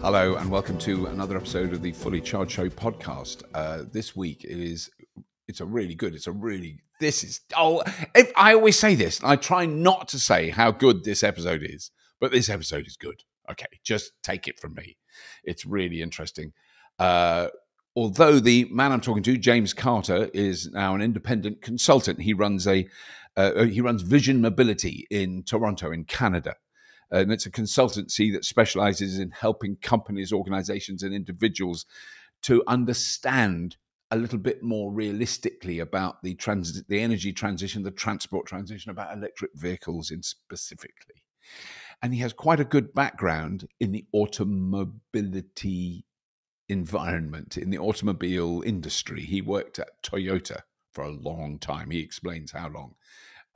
Hello and welcome to another episode of the Fully Charged Show podcast. This week I always say this, and I try not to say how good this episode is, but this episode is good. Okay, just take it from me. It's really interesting. Although the man I'm talking to, James Carter, is now an independent consultant. He runs Vision Mobility in Toronto, in Canada. And it's a consultancy that specializes in helping companies, organizations, and individuals to understand a little bit more realistically about the energy transition, the transport transition, about electric vehicles in specifically. And he has quite a good background in the automobility environment, in the automobile industry. He worked at Toyota for a long time. He explains how long.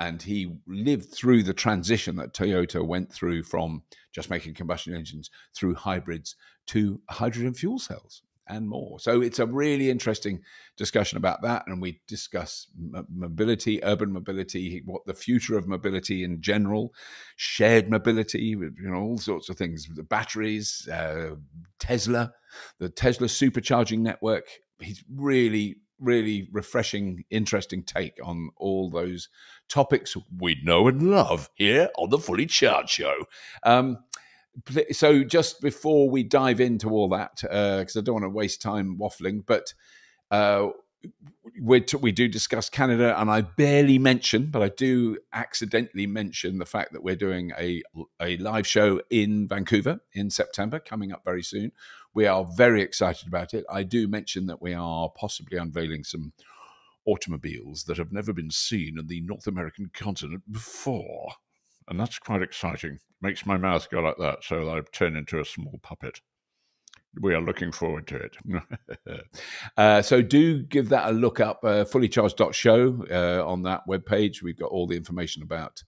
And he lived through the transition that Toyota went through from just making combustion engines through hybrids to hydrogen fuel cells and more. So it's a really interesting discussion about that. And we discuss mobility, urban mobility, what the future of mobility in general, shared mobility, all sorts of things, the batteries, Tesla, the Tesla supercharging network. He's really refreshing, interesting take on all those topics we know and love here on the Fully Charged Show. So just before we dive into all that, because I don't want to waste time waffling, but we do discuss Canada, and I barely mention, but I do accidentally mention the fact that we're doing a live show in Vancouver in September, coming up very soon. We are very excited about it. I do mention that we are possibly unveiling some automobiles that have never been seen in the North American continent before. And that's quite exciting. Makes my mouth go like that, so that I've turned into a small puppet. We are looking forward to it. So do give that a look up, fullycharged.show on that webpage. We've got all the information about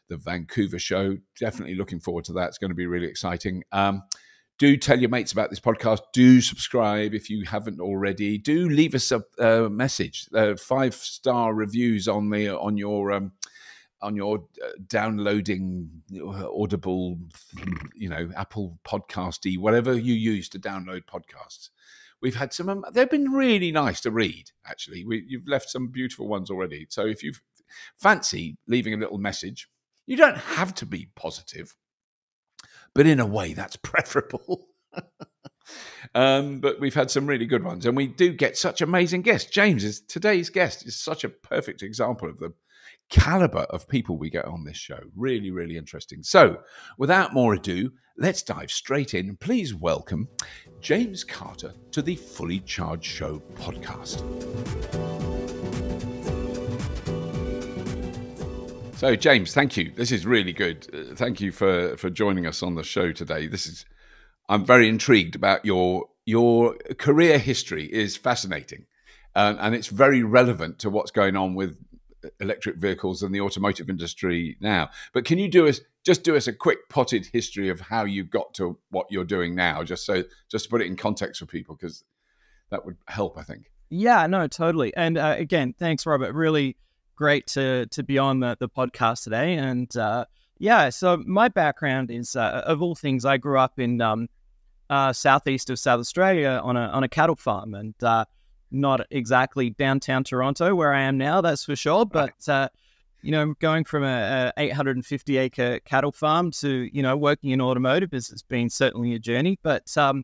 the Vancouver show. Definitely looking forward to that. It's going to be really exciting. Do tell your mates about this podcast. Do subscribe if you haven't already. Do leave us a message. 5-star reviews on your downloading Audible, Apple Podcasty, whatever you use to download podcasts. We've had some. They've been really nice to read. Actually, you've left some beautiful ones already. So if you fancy leaving a little message, you don't have to be positive. But in a way, that's preferable. But we've had some really good ones. And we do get such amazing guests. Today's guest is such a perfect example of the caliber of people we get on this show. Really, really interesting. So without more ado, let's dive straight in. Please welcome James Carter to the Fully Charged Show podcast. So, James, thank you. This is really good. Thank you for joining us on the show today. I'm very intrigued about your career history. Is fascinating, and it's very relevant to what's going on with electric vehicles and the automotive industry now. But can you do us a quick potted history of how you got to what you're doing now, just to put it in context for people, because that would help, I think. Yeah, no, totally. And again, thanks, Robert. Really great to be on the podcast today. And so my background is, of all things, I grew up in southeast of South Australia on a cattle farm, and not exactly downtown Toronto where I am now, that's for sure. But going from a 850-acre cattle farm to working in automotive has been certainly a journey. But from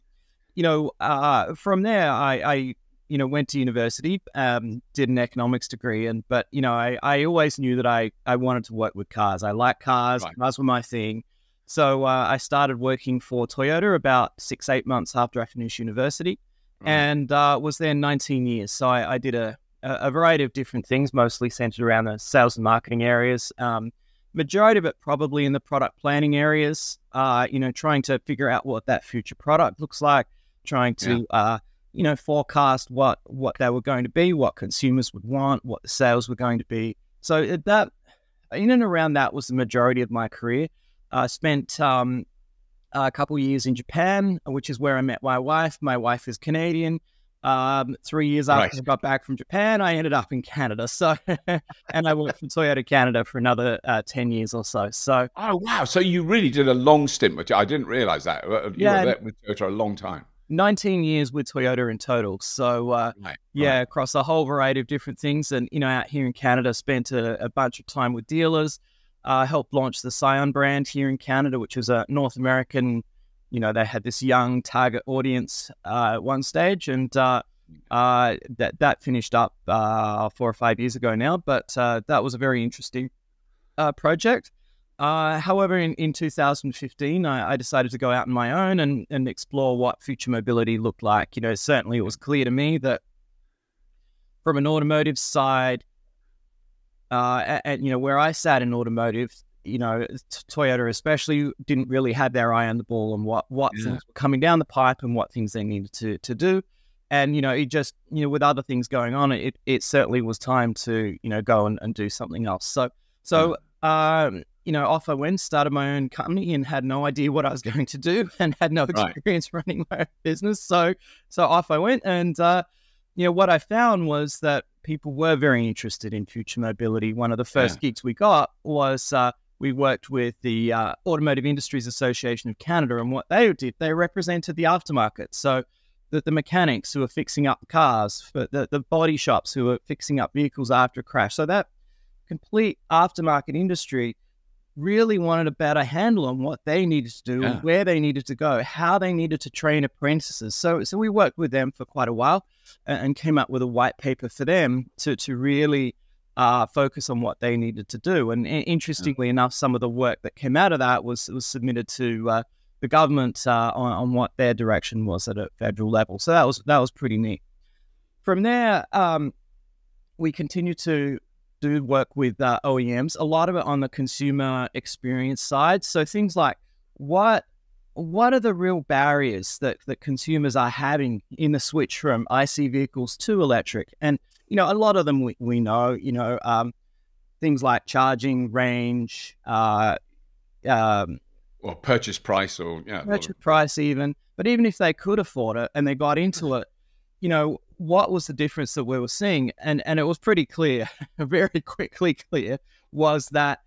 there, I went to university, did an economics degree, but I always knew that I wanted to work with cars. I like cars. Right. Cars were my thing. So I started working for Toyota about 6-8 months after I finished university, and was there 19 years. So I did a variety of different things, mostly centered around the sales and marketing areas. Majority of it probably in the product planning areas, trying to figure out what that future product looks like, trying to forecast what they were going to be, what consumers would want, what the sales were going to be. So that, in and around that, was the majority of my career. I spent a couple years in Japan, which is where I met my wife. My wife is Canadian. 3 years Right. after I got back from Japan, I ended up in Canada. So, and I worked for Toyota Canada for another 10 years or so. So, Oh, wow. So you really did a long stint, which I didn't realize that. You were yeah, there with Toyota a long time. 19 years with Toyota in total. So, Right. yeah, Right. across a whole variety of different things. And, out here in Canada, spent a bunch of time with dealers, helped launch the Scion brand here in Canada, which was a North American, they had this young target audience at one stage. And that finished up 4 or 5 years ago now. But that was a very interesting project. However, in 2015, I decided to go out on my own and explore what future mobility looked like. Certainly it was clear to me that from an automotive side, and where I sat in automotive, Toyota especially didn't really have their eye on the ball on what things were coming down the pipe and what things they needed to do. And, it just, with other things going on, it certainly was time to, go and do something else. So off I went, started my own company and had no idea what I was going to do and had no experience running my own business. So off I went. And, what I found was that people were very interested in future mobility. One of the first gigs we got was we worked with the Automotive Industries Association of Canada. And what they did, they represented the aftermarket. So the mechanics who are fixing up cars, the body shops who are fixing up vehicles after a crash. So that complete aftermarket industry really wanted a better handle on what they needed to do, where they needed to go, how they needed to train apprentices. So we worked with them for quite a while and came up with a white paper for them to really focus on what they needed to do. And interestingly enough, some of the work that came out of that was submitted to the government on what their direction was at a federal level. So that was pretty neat. From there, we continued to do work with OEMs, a lot of it on the consumer experience side. So things like what are the real barriers that consumers are having in the switch from IC vehicles to electric? And, a lot of them we know, things like charging, range, or purchase price or purchase price even. But even if they could afford it and they got into it, what was the difference that we were seeing? And it was pretty clear, very quickly clear, was that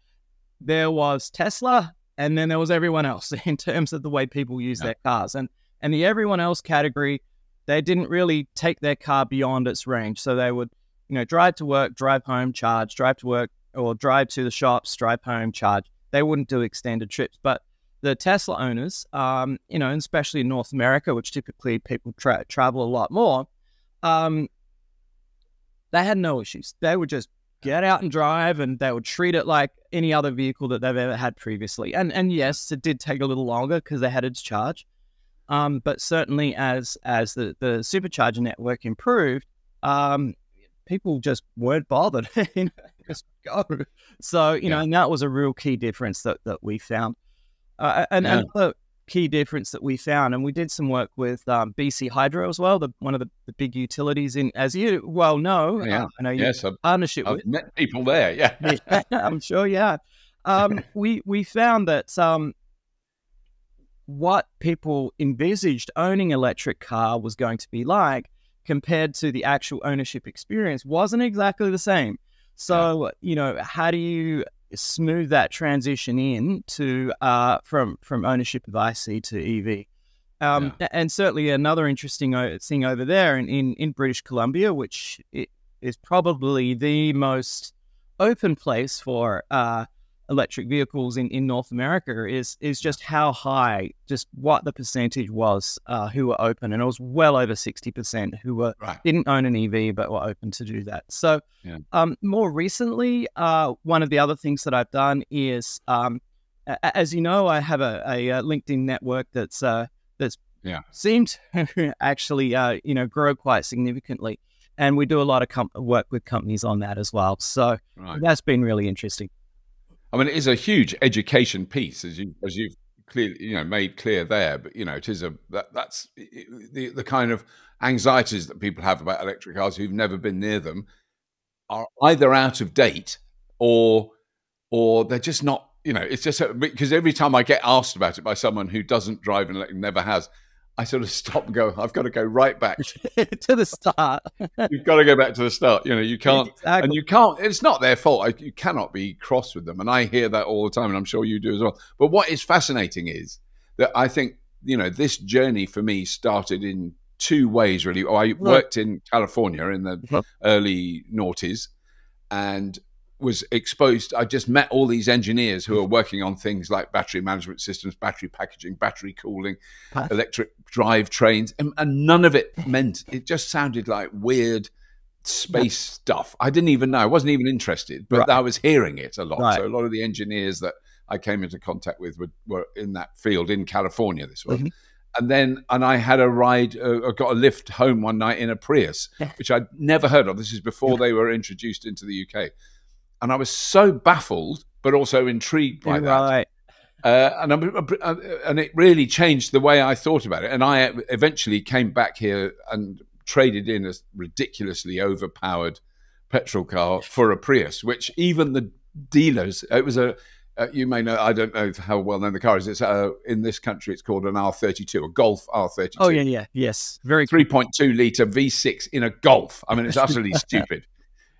there was Tesla and then there was everyone else in terms of the way people use their cars. And the everyone else category, they didn't really take their car beyond its range. So they would, drive to work, drive home, charge, drive to work, or drive to the shops, drive home, charge. They wouldn't do extended trips. But the Tesla owners, and especially in North America, which typically people travel a lot more, they had no issues. They would just get out and drive, and they would treat it like any other vehicle that they've ever had previously. And yes, it did take a little longer because they had to charge. But certainly as the supercharger network improved, people just weren't bothered. Just go. So, and that was a real key difference that we found. Another key difference that we found, and we did some work with BC Hydro as well, one of the big utilities in, as you well know, I know you partnership I've with. met people there, Yeah, I'm sure, we found that what people envisaged owning an electric car was going to be like compared to the actual ownership experience wasn't exactly the same. So, how do you smooth that transition in to from ownership of IC to EV? And certainly another interesting thing over there in British Columbia, which is probably the most open place for electric vehicles in North America, is just how high, just what the percentage was who were open. And it was well over 60% who didn't own an EV but were open to do that. So more recently, one of the other things that I've done is, as you know, I have a LinkedIn network that's seemed to actually grow quite significantly. And we do a lot of work with companies on that as well. So that's been really interesting. I mean, it is a huge education piece, as you've clearly made clear there. But it is that's the kind of anxieties that people have about electric cars who've never been near them are either out of date or they're just not. It's just because every time I get asked about it by someone who doesn't drive and never has, I sort of stop and go, I've got to go right back to the start. You've got to go back to the start. You know, you can't, Exactly. and you can't, it's not their fault. You cannot be cross with them. And I hear that all the time, and I'm sure you do as well. But what is fascinating is that I think, you know, this journey for me started in two ways, really. I worked in California in the early noughties and was exposed. I just met all these engineers who are working on things like battery management systems, battery packaging, battery cooling, electric drive trains, and none of it meant, it just sounded like weird space stuff. I didn't even know. I wasn't even interested, but I was hearing it a lot. So a lot of the engineers that I came into contact with were in that field in California, this was. And I had a ride, I got a lift home one night in a Prius, which I'd never heard of. This is before they were introduced into the UK. And I was so baffled, but also intrigued by that. And it really changed the way I thought about it. And I eventually came back here and traded in a ridiculously overpowered petrol car for a Prius, which even the dealers, it was you may know, I don't know how well known the car is. It's in this country, it's called an R32, a Golf R32. Oh, yeah. Yes. Very 3.2 litre V6 in a Golf. I mean, it's utterly stupid.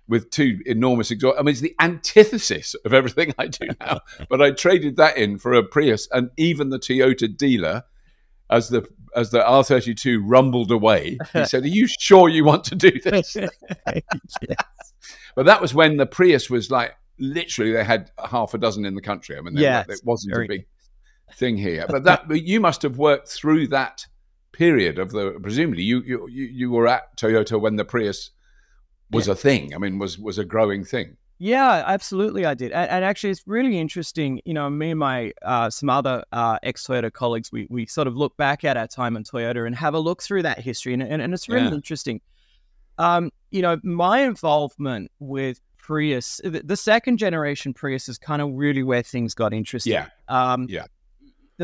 With two enormous exhaust. I mean, it's the antithesis of everything I do now. But I traded that in for a Prius, and even the Toyota dealer, as the R32 rumbled away, he said, "Are you sure you want to do this?" Yes. But that was when the Prius was like, literally, they had half a dozen in the country. I mean, it wasn't a big thing here. But you must have worked through that period of presumably you were at Toyota when the Prius was a thing. I mean, was a growing thing. Yeah, absolutely, I did. And actually, it's really interesting. You know, me and my some other ex-Toyota colleagues, we sort of look back at our time in Toyota and have a look through that history, and it's really interesting. You know, my involvement with Prius, the second generation Prius is kind of really where things got interesting. The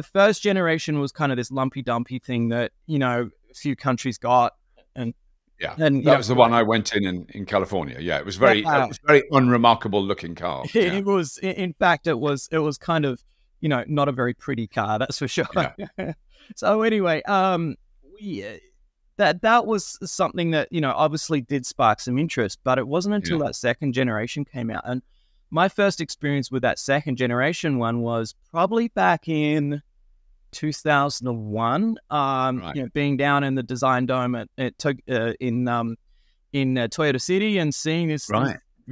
first generation was kind of this lumpy dumpy thing that, you know, a few countries got, and that was the one I went in California. Yeah, it was very unremarkable looking car. It was, in fact, it was kind of, you know, not a very pretty car, that's for sure. So anyway, that was something that, you know, obviously did spark some interest, but it wasn't until that second generation came out. And my first experience with that second generation one was probably back in 2001, you know, being down in the Design Dome in Toyota City and seeing this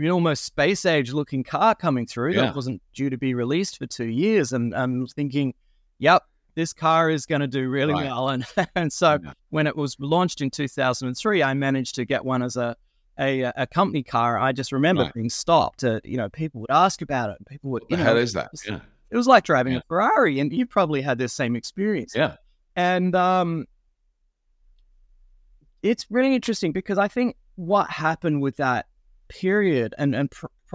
almost space age looking car coming through that wasn't due to be released for 2 years, and thinking, yep, this car is going to do really well. And so when it was launched in 2003, I managed to get one as a company car. I just remember being stopped. You know, people would ask about it. People would, what the hell is that? It was like driving a Ferrari, and you probably had this same experience. And it's really interesting because I think what happened with that period and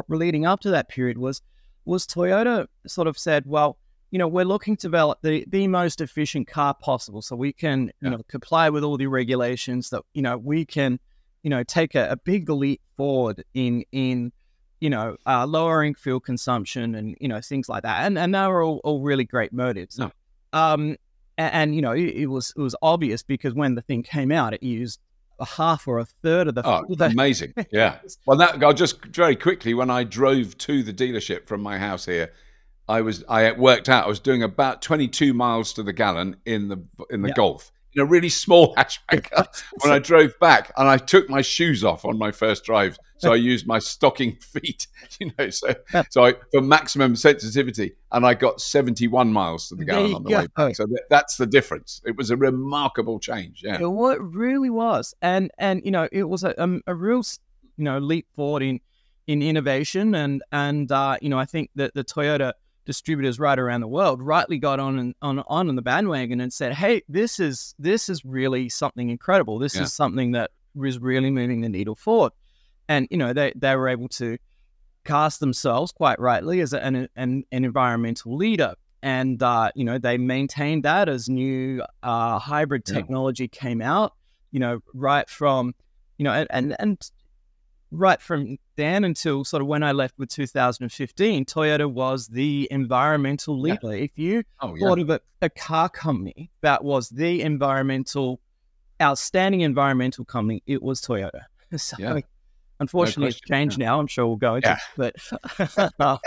leading up to that period was Toyota sort of said, well, you know, we're looking to develop the most efficient car possible, so we can, you know, comply with all the regulations, that, you know, we can, you know, take a big leap forward in you know, lowering fuel consumption and, you know, things like that. And they were all really great motives. And you know, it was obvious because when the thing came out, it used a half or a third of the fuel. Amazing. Yeah. Well, I'll just very quickly, when I drove to the dealership from my house here, I worked out I was doing about 22 miles to the gallon in the Golf, in a really small hatchback car. When I drove back, and I took my shoes off on my first drive, so I used my stocking feet, you know, so for maximum sensitivity, and I got 71 miles to the gallon on the way back. So that's the difference. It was a remarkable change. Yeah, it really was, and you know, it was a real, you know, leap forward in innovation, and you know, I think that the Toyota distributors right around the world rightly got on the bandwagon and said, hey, this is really something incredible. This is something that was really moving the needle forward. And, you know, they were able to cast themselves quite rightly as an environmental leader. And, you know, they maintained that as new hybrid technology came out, you know, right from, you know, and right from then until sort of when I left with 2015, Toyota was the environmental leader. If you thought of a car company that was the outstanding environmental company, it was Toyota. So unfortunately, it's changed now. I'm sure we'll go into it. But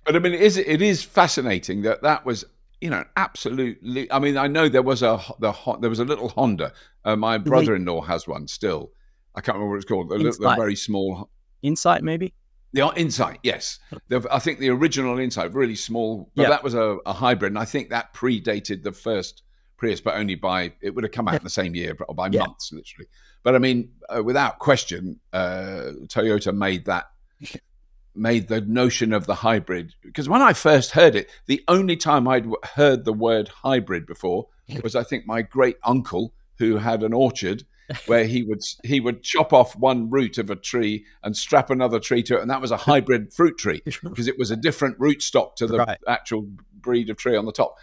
but I mean, it is fascinating that was, you know, absolutely. I mean, I know there was a little Honda. My brother-in-law has one still. I can't remember what it's called. The very small Insight, maybe. The Insight, yes. I think the original Insight, really small, but that was a hybrid, and I think that predated the first Prius, but only it would have come out in the same year, by months, literally. But I mean, without question, Toyota made the notion of the hybrid, because when I first heard it, the only time I'd heard the word hybrid before was, I think, my great uncle, who had an orchard, where he would chop off one root of a tree and strap another tree to it, and that was a hybrid fruit tree, because it was a different rootstock to the actual breed of tree on the top.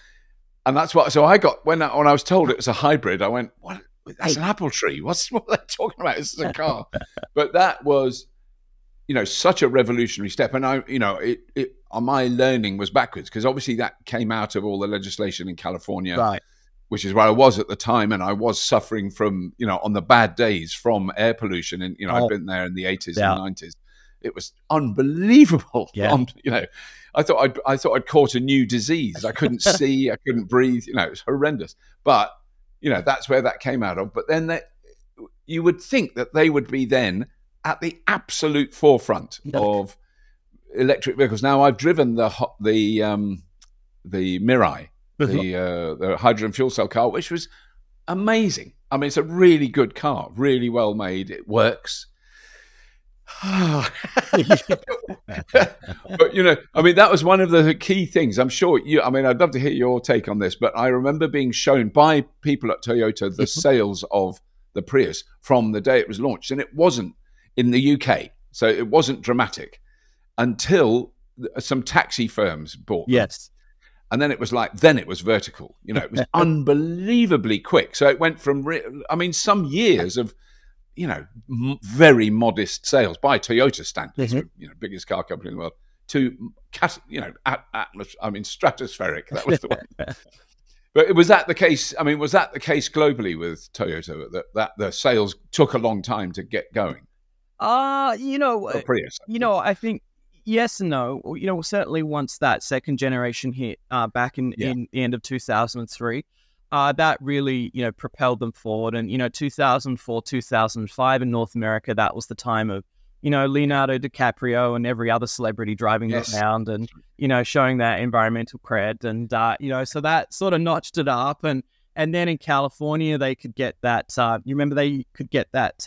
And that's what. So I got when I was told it was a hybrid, I went, "What? That's an apple tree. What are they talking about? This is a car." But that was, you know, such a revolutionary step, and my learning was backwards, because obviously that came out of all the legislation in California. Right. Which is where I was at the time, and I was suffering from, you know, on the bad days, from air pollution. And, you know, I'd been there in the 80s and 90s. It was unbelievable. Yeah. You know, I thought I'd caught a new disease. I couldn't see, I couldn't breathe. You know, it was horrendous. But, you know, that's where that came out of. But then you would think that they would be then at the absolute forefront of electric vehicles. Now, I've driven the Mirai. The hydrogen fuel cell car, which was amazing. I mean, it's a really good car, really well made. It works. But, you know, I mean, that was one of the key things. I'm sure I'd love to hear your take on this, but I remember being shown by people at Toyota the sales of the Prius from the day it was launched. And it wasn't in the UK. So it wasn't dramatic until some taxi firms bought them. Yes. And then it was vertical. You know, it was unbelievably quick. So it went from, some years of, you know, very modest sales by Toyota standards, you know, biggest car company in the world, to, you know, stratospheric. That was the one. But was that the case? I mean, was that the case globally with Toyota, that the sales took a long time to get going? Prius, I think, yes and no. You know, certainly once that second generation hit back in the end of 2003, that really, you know, propelled them forward. And, you know, 2004, 2005 in North America, that was the time of, you know, Leonardo DiCaprio and every other celebrity driving around and, you know, showing that environmental cred. And, you know, so that sort of notched it up. And then in California, they could get that, you remember they could get that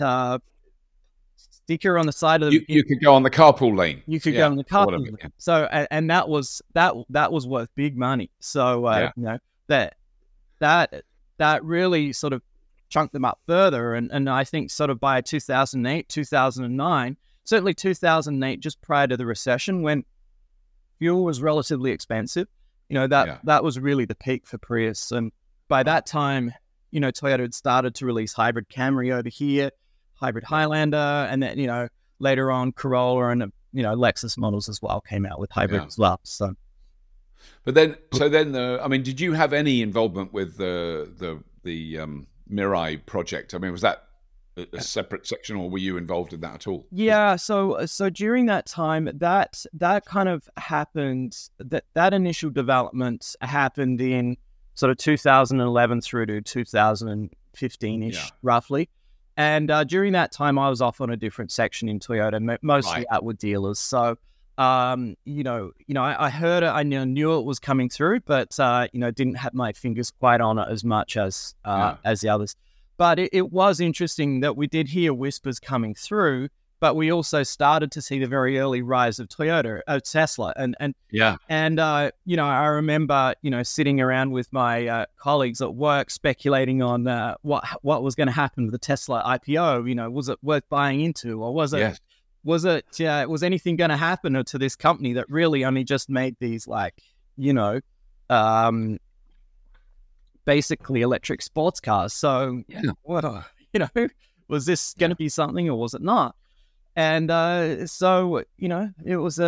sticker on the side of the... You could go on the carpool lane. You could go on the carpool lane. Yeah. So, and that was worth big money. So, you know, that really sort of chunked them up further. And I think sort of by 2008, 2009, certainly 2008, just prior to the recession, when fuel was relatively expensive, you know, that was really the peak for Prius. And by that time, you know, Toyota had started to release hybrid Camry over here, hybrid Highlander, and then, you know, later on Corolla and, you know, Lexus models as well came out with hybrid as well. So, but then, did you have any involvement with the Mirai project? I mean, was that a separate section, or were you involved in that at all? Yeah. So during that time, that kind of happened. That initial development happened in sort of 2011 through to 2015-ish, roughly. And during that time, I was off on a different section in Toyota, mostly out with dealers. So, you know, I heard it, I knew it was coming through, but, you know, didn't have my fingers quite on it as much as the others. But it was interesting that we did hear whispers coming through, but we also started to see the very early rise of Tesla. And you know, I remember, you know, sitting around with my colleagues at work speculating on what was going to happen with the Tesla IPO. You know, was it worth buying into, or was it was anything going to happen to this company that really only just made these, like, you know, basically electric sports cars? So what, you know, was this going to be something, or was it not? And so, it was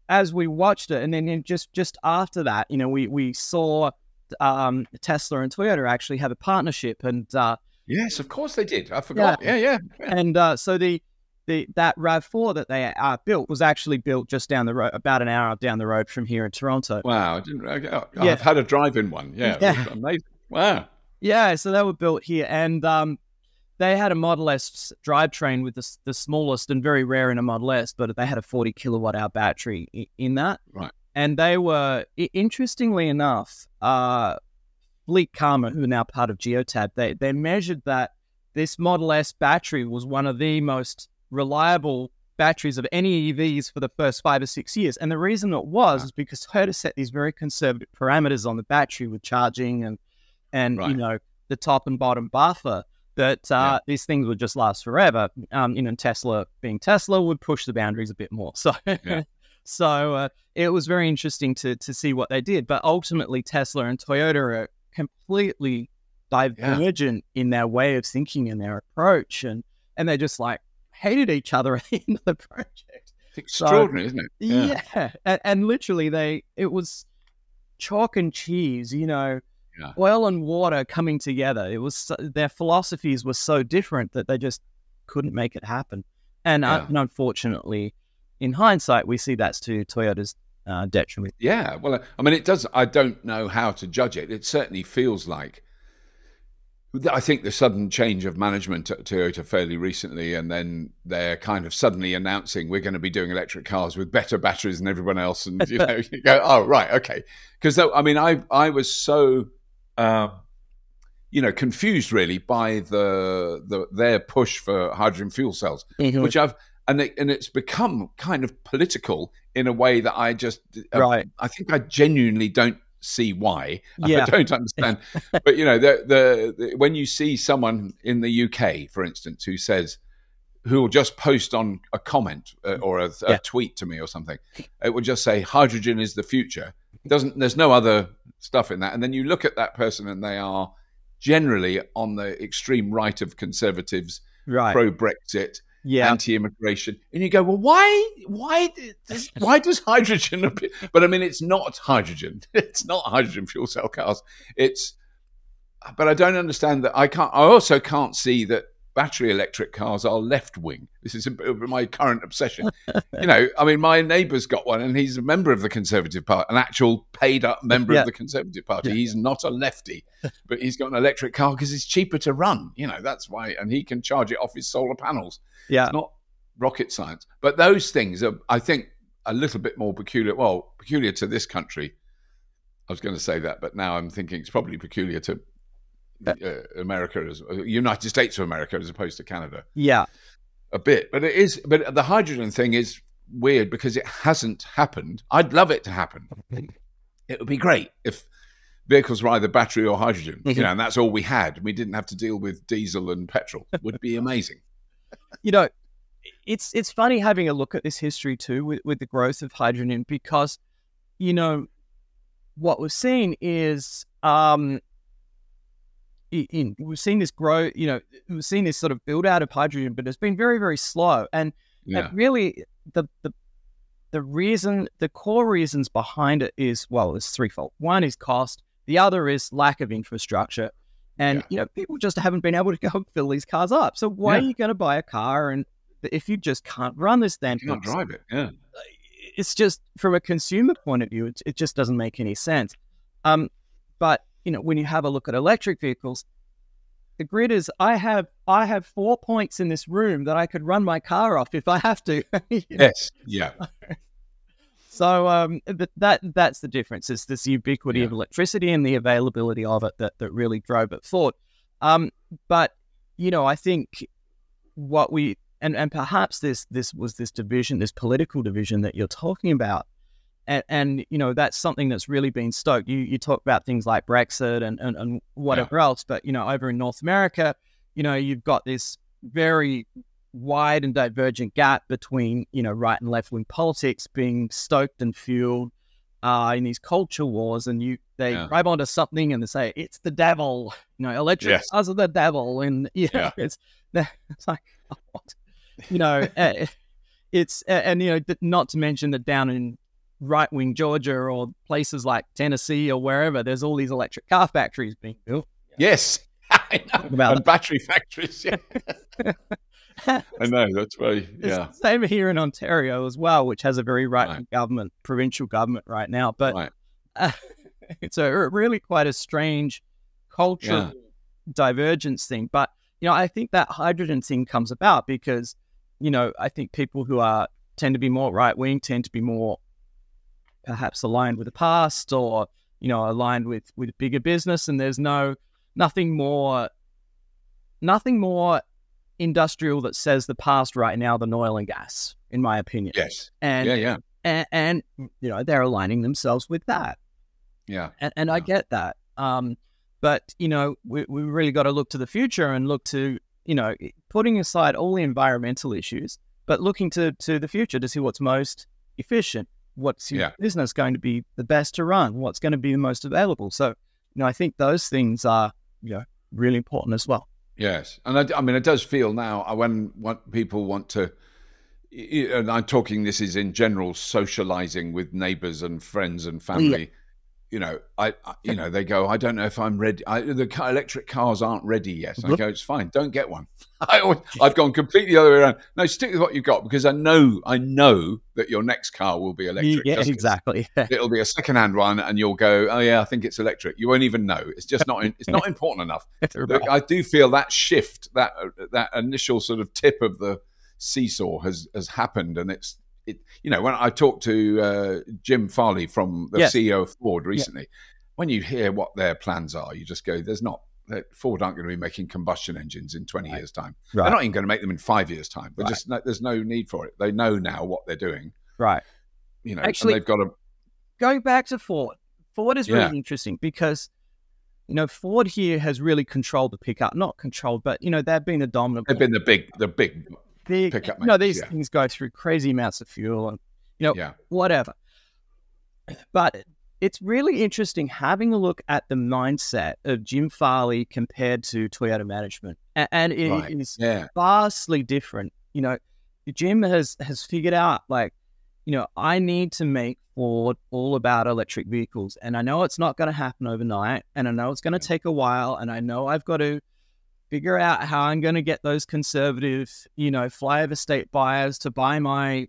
as we watched it, and then just after that, we saw Tesla and Toyota actually have a partnership, and yes, of course they did. I forgot. Yeah. And so that RAV4 that they built was actually built just down the road, about an hour down the road from here in Toronto. Wow, I've had a drive-in one. Yeah, it was amazing. Wow. Yeah, so they were built here, and they had a Model S drivetrain with the smallest and very rare in a Model S, but they had a 40 kilowatt hour battery in that. Right. And they were, interestingly enough, Fleet Karma, who are now part of Geotab, they measured that this Model S battery was one of the most reliable batteries of any EVs for the first 5 or 6 years. And the reason it was is because Toyota set these very conservative parameters on the battery with charging and right. The top and bottom buffer, that these things would just last forever. Tesla, being Tesla, would push the boundaries a bit more. So, so it was very interesting to see what they did. But ultimately, Tesla and Toyota are completely divergent in their way of thinking and their approach, and they just hated each other at the end of the project. It's extraordinary, isn't it? Yeah. And literally it was chalk and cheese, oil and water coming together. It was their philosophies were so different that they just couldn't make it happen. And unfortunately, in hindsight, we see that's to Toyota's detriment. Yeah, well, I mean, it does. I don't know how to judge it. It certainly feels like, I think the sudden change of management at Toyota fairly recently, and then they're kind of suddenly announcing we're going to be doing electric cars with better batteries than everyone else, and you go, oh right, okay. Because I mean, I was so confused really by their push for hydrogen fuel cells, which it's become kind of political in a way that I just I think I genuinely don't see why. I don't understand. But when you see someone in the UK, for instance, who will just post on a comment or a tweet to me or something, it will just say hydrogen is the future. There's no other stuff in that. And then you look at that person and they are generally on the extreme right of conservatives, pro-Brexit, anti-immigration, and you go, well, why does hydrogen appear? But I mean, it's not hydrogen. It's not hydrogen fuel cell cars. But I don't understand that. I also can't see that battery electric cars are left wing. This is my current obsession. I mean, my neighbour's got one, and he's a member of the Conservative Party, an actual paid up member of the Conservative Party. He's not a lefty, but he's got an electric car because it's cheaper to run. That's why, and he can charge it off his solar panels. It's not rocket science. But those things are, I think, a little bit more peculiar. Well, peculiar to this country. I was going to say that, but now I'm thinking it's probably peculiar to America, United States of America, as opposed to Canada. A bit. But it is. But the hydrogen thing is weird because it hasn't happened. I'd love it to happen. It would be great if vehicles were either battery or hydrogen, and that's all we had. We didn't have to deal with diesel and petrol. It would be amazing. It's funny having a look at this history too with the growth of hydrogen, because what we've seen is we've seen this grow. We've seen this sort of build out of hydrogen, but it's been very, very slow. And really, the core reasons behind it is, well, it's threefold. One is cost. The other is lack of infrastructure. And, people just haven't been able to go and fill these cars up. So why are you going to buy a car and if you just can't run this thing? You can't drive it, It's just, from a consumer point of view, it just doesn't make any sense. But, when you have a look at electric vehicles, the grid is, I have 4 points in this room that I could run my car off if I have to. Yes, yeah. So that's the difference. It's this ubiquity of electricity and the availability of it that really drove it forward. But I think what we and perhaps this was this division, this political division that you're talking about, and that's something that's really been stoked. You talk about things like Brexit and whatever else, but over in North America, you've got this very wide and divergent gap between right and left wing politics being stoked and fueled in these culture wars, and they grab onto something and they say it's the devil, electric cars are the devil, and it's like, what? you know, it's and you know, not to mention that down in right-wing Georgia or places like Tennessee or wherever, there's all these electric car factories being built. Yes, I know. About and battery factories. Yeah. I know, that's very, yeah. Same here in Ontario as well, which has a very right-wing government, provincial government right now. But it's a really quite a strange cultural divergence thing. But, you know, I think that hydrogen thing comes about because, you know, I think people who tend to be more right-wing tend to be more perhaps aligned with the past or, you know, aligned with bigger business. And there's nothing more industrial that says the past right now than oil and gas, in my opinion. Yes. And and you know, they're aligning themselves with that. Yeah. And I get that. But you know, we really got to look to the future and look to, you know, putting aside all the environmental issues, but looking to the future to see what's most efficient, what's your business going to be the best to run, what's going to be the most available. So, you know, I think those things are, you know, really important as well. Yes. And I mean, it does feel now when people want to, and I'm talking, this is in general, socializing with neighbors and friends and family. You know, you know, they go, I don't know if I'm ready. The electric cars aren't ready yet. And I go, it's fine. Don't get one. I've gone completely the other way around. No, stick with what you've got because I know that your next car will be electric. Yeah, exactly. It'll be a second-hand one, and you'll go, oh yeah, I think it's electric. You won't even know. It's just not. It's not important enough. I do feel that shift, that initial sort of tip of the seesaw has happened, and you know, when I talked to Jim Farley from the CEO of Ford recently, when you hear what their plans are, you just go, Ford aren't going to be making combustion engines in 20 years' time. They're not even going to make them in 5 years' time. But there's no need for it. They know now what they're doing. Right. You know, actually, and they've got to... Going back to Ford, Ford is really interesting because, you know, Ford here has really controlled the pickup. Not controlled, but, you know, they've been the dominant... They've been the big pickup, you know, these things go through crazy amounts of fuel and, you know, whatever. But it's really interesting having a look at the mindset of Jim Farley compared to Toyota management. And it is vastly different. You know, Jim has figured out, like, you know, I need to make Ford all about electric vehicles. And I know it's not going to happen overnight. And I know it's going to take a while. And I know I've got to figure out how I'm going to get those conservative, you know, flyover state buyers to buy my,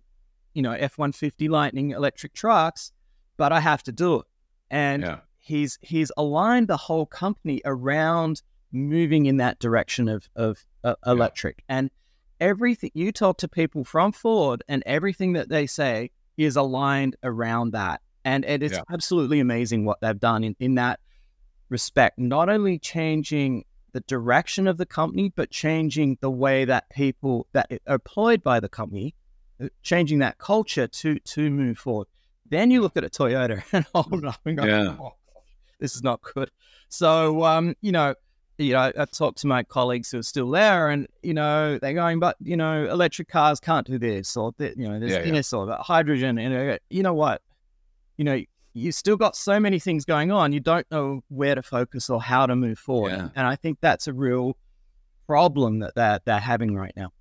you know, F-150 Lightning electric trucks, but I have to do it. And he's aligned the whole company around moving in that direction of electric. And everything, you talk to people from Ford and everything that they say is aligned around that. And it's absolutely amazing what they've done in that respect, not only changing the direction of the company, but changing the way that people that are employed by the company, changing that culture to move forward. Then you look at a Toyota and hold up and go, oh, this is not good. So, you know, I talked to my colleagues who are still there and, you know, they're going, but, you know, electric cars can't do this or, you know, there's this or that hydrogen. And you know what, you know, you still got so many things going on. You don't know where to focus or how to move forward. Yeah. And I think that's a real problem that they're having right now.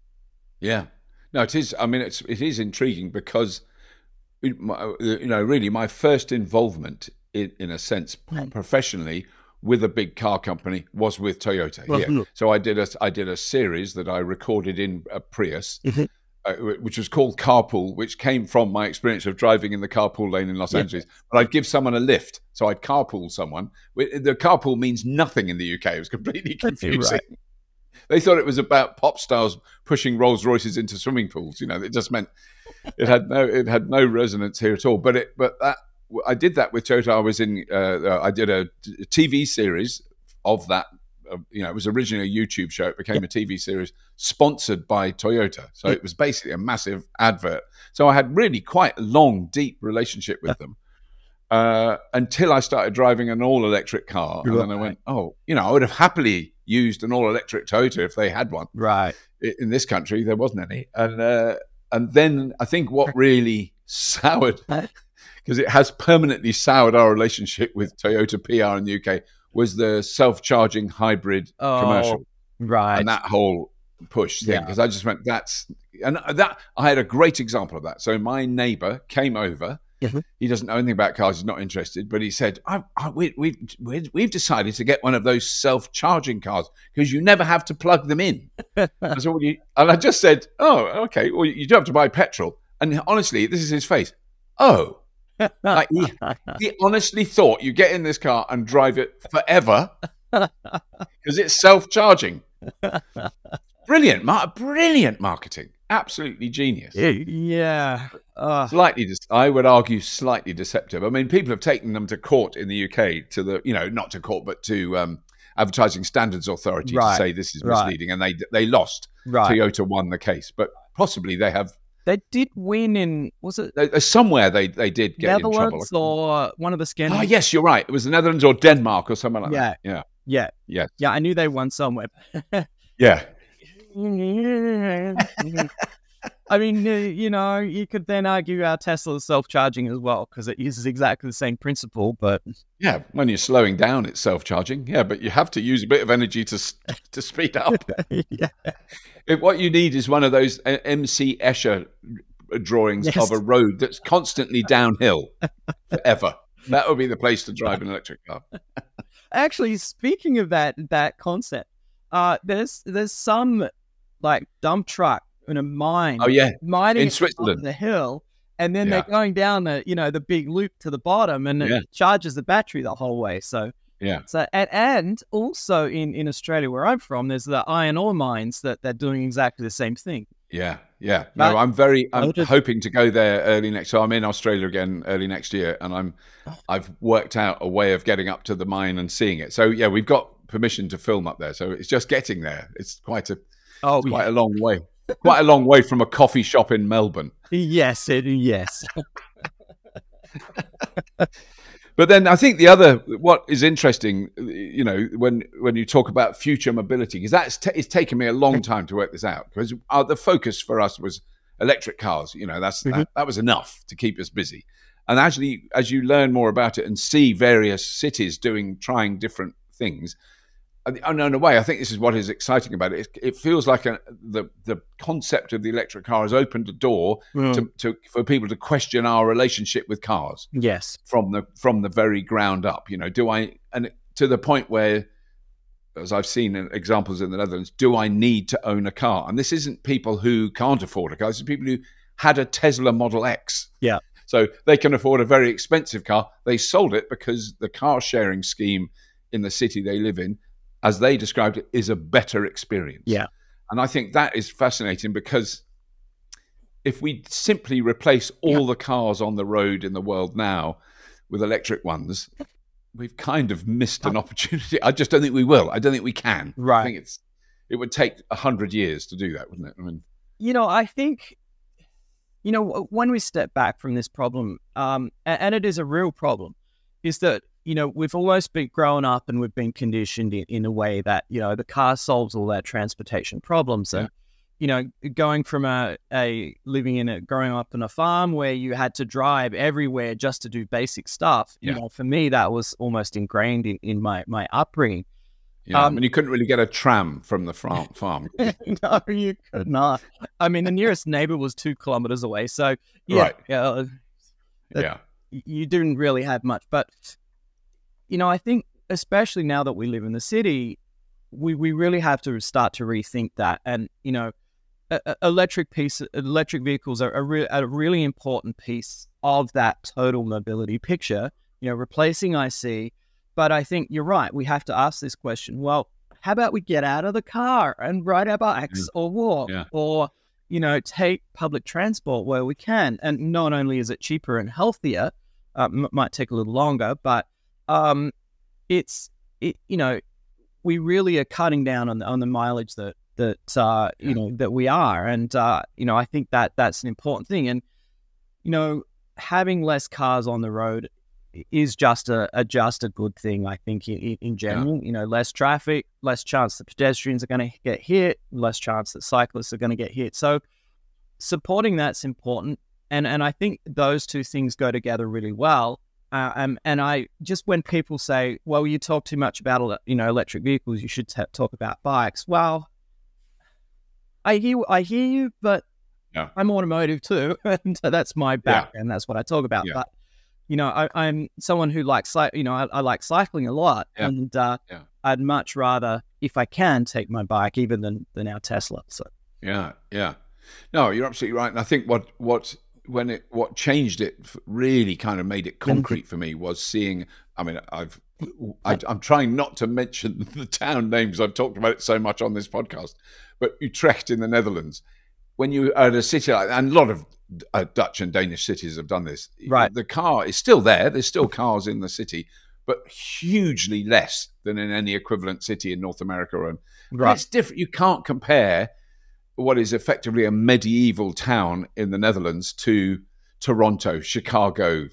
Yeah, no, it is. I mean, it is intriguing because, you know, really my first involvement in a sense professionally with a big car company was with Toyota. So I did a series that I recorded in a Prius. Which was called Carpool, which came from my experience of driving in the carpool lane in Los Angeles. But I'd give someone a lift, so I'd carpool someone. The carpool means nothing in the UK. It was completely confusing. They thought it was about pop stars pushing Rolls Royces into swimming pools. You know, it just meant it had no resonance here at all. But I did that with Toyota. I was in. I did a TV series of that. You know, it was originally a YouTube show. It became a TV series sponsored by Toyota. So it was basically a massive advert. So I had really quite a long, deep relationship with them until I started driving an all-electric car. And then I went, oh, you know, I would have happily used an all-electric Toyota if they had one. Right. In this country, there wasn't any. And then I think what really soured, because it has permanently soured our relationship with Toyota PR in the UK, was the self-charging hybrid commercial. Right. And that whole push thing, because I just went, and that I had a great example of that. So my neighbor came over. He doesn't know anything about cars. He's not interested, but he said, we've decided to get one of those self-charging cars because you never have to plug them in. I said, and I just said, oh, okay, well, you do have to buy petrol. And honestly, this is his face. Oh, like he honestly thought you get in this car and drive it forever because it's self-charging. Brilliant, brilliant marketing. Absolutely genius. Yeah. Slightly, I would argue, slightly deceptive. I mean, people have taken them to court in the UK, to the, not to court, but to Advertising Standards Authority to say this is misleading, and they lost. Toyota won the case, but possibly they have. They did win in, was it somewhere they did get in trouble, or one of the Scandinavian? Oh yes, you're right. It was the Netherlands or Denmark or something like that. Yeah. I knew they won somewhere. Yeah. I mean, you could then argue our Tesla is self-charging as well because it uses exactly the same principle. But yeah, when you're slowing down, it's self-charging. Yeah, but you have to use a bit of energy to speed up. What you need is one of those MC Escher drawings of a road that's constantly downhill forever. That would be the place to drive an electric car. Actually, speaking of that concept, there's some like dump truck in a mine. Oh yeah, mining in Switzerland, up the hill, and then they're going down the big loop to the bottom, and it charges the battery the whole way. So and also in Australia where I'm from, there's the iron ore mines that they're doing exactly the same thing. Yeah. No, I'm hoping to go there early next. So I'm in Australia again early next year, and I've worked out a way of getting up to the mine and seeing it. So yeah, we've got permission to film up there. So it's just getting there. It's quite a long way. Quite a long way from a coffee shop in Melbourne. Yes. But then I think what is interesting, when you talk about future mobility, because it's taken me a long time to work this out, because the focus for us was electric cars. That was enough to keep us busy. And actually, as you learn more about it and see various cities trying different things, and in a way, I think this is what is exciting about it. It feels like the concept of the electric car has opened a door for people to question our relationship with cars. Yes, from the very ground up. And to the point where, as I've seen examples in the Netherlands, do I need to own a car? And this isn't people who can't afford a car. This is people who had a Tesla Model X. Yeah. So they can afford a very expensive car. They sold it because the car sharing scheme in the city they live in, as they described it, is a better experience. Yeah. And I think that is fascinating, because if we simply replace all the cars on the road in the world now with electric ones, we've kind of missed an opportunity. I just don't think we will. I don't think we can. Right. I think it would take 100 years to do that, wouldn't it? I mean, I think, when we step back from this problem, and it is a real problem, is that we've almost been grown up and we've been conditioned in a way that, the car solves all our transportation problems. And, going from growing up in a farm where you had to drive everywhere just to do basic stuff, for me, that was almost ingrained in my upbringing. Yeah, and you couldn't really get a tram from the farm. No, you could not. I mean, the nearest neighbor was 2 kilometers away. So, you didn't really have much. But, I think especially now that we live in the city, we really have to start to rethink that. And, electric vehicles are a really important piece of that total mobility picture, replacing IC. But I think you're right. We have to ask this question. Well, how about we get out of the car and ride our bikes or walk or, take public transport where we can? And not only is it cheaper and healthier, might take a little longer, but we really are cutting down on the mileage that we are. And, I think that's an important thing. And, having less cars on the road is just a good thing, I think, in general. Less traffic, less chance that pedestrians are going to get hit, less chance that cyclists are going to get hit. So supporting that's important. And I think those two things go together really well. And I just, when people say, well, you talk too much about, electric vehicles, you should talk about bikes. Well, I hear you, but Yeah. I'm automotive too, and that's my background. That's what I talk about. Yeah. But I'm someone who likes, I like cycling a lot, and I'd much rather, if I can, take my bike even than our Tesla. So yeah. No, you're absolutely right. And I think what changed it, really kind of made it concrete for me, was seeing. I mean, I'm trying not to mention the town names. I've talked about it so much on this podcast, but Utrecht in the Netherlands. When you are at a city like that, and a lot of Dutch and Danish cities have done this, right, the car is still there. There's still cars in the city, but hugely less than in any equivalent city in North America. And it's different. You can't compare what is effectively a medieval town in the Netherlands to Toronto, Chicago,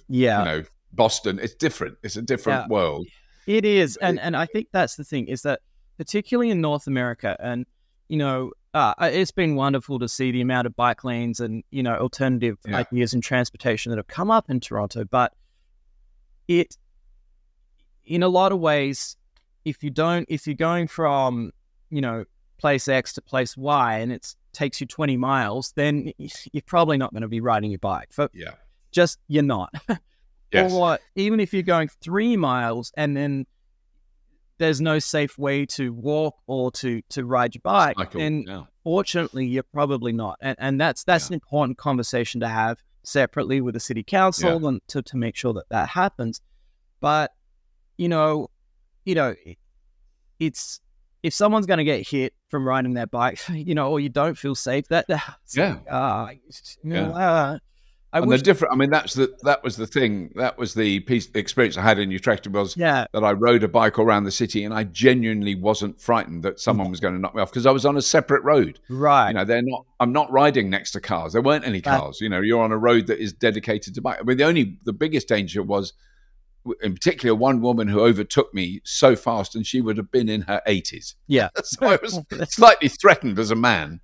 Boston. It's different. It's a different world. It is. And I think that's the thing, is that particularly in North America, and, it's been wonderful to see the amount of bike lanes and, alternative ideas in transportation that have come up in Toronto. But it, in a lot of ways, if you're going from, place X to place Y and it takes you 20 miles, then you're probably not going to be riding your bike. You're not. Yes. Or even if you're going 3 miles and then there's no safe way to walk or to ride your bike, then fortunately you're probably not. And that's an important conversation to have separately with the city council and to make sure that happens. But, it's, if someone's going to get hit from riding their bike, or you don't feel safe, that was the thing. That was the experience I had in Utrecht, was that I rode a bike around the city, and I genuinely wasn't frightened that someone was going to knock me off, because I was on a separate road. Right. I'm not riding next to cars. There weren't any cars. You're on a road that is dedicated to bike. I mean, the biggest danger was, in particular, one woman who overtook me so fast, and she would have been in her 80s. Yeah. So I was slightly threatened as a man.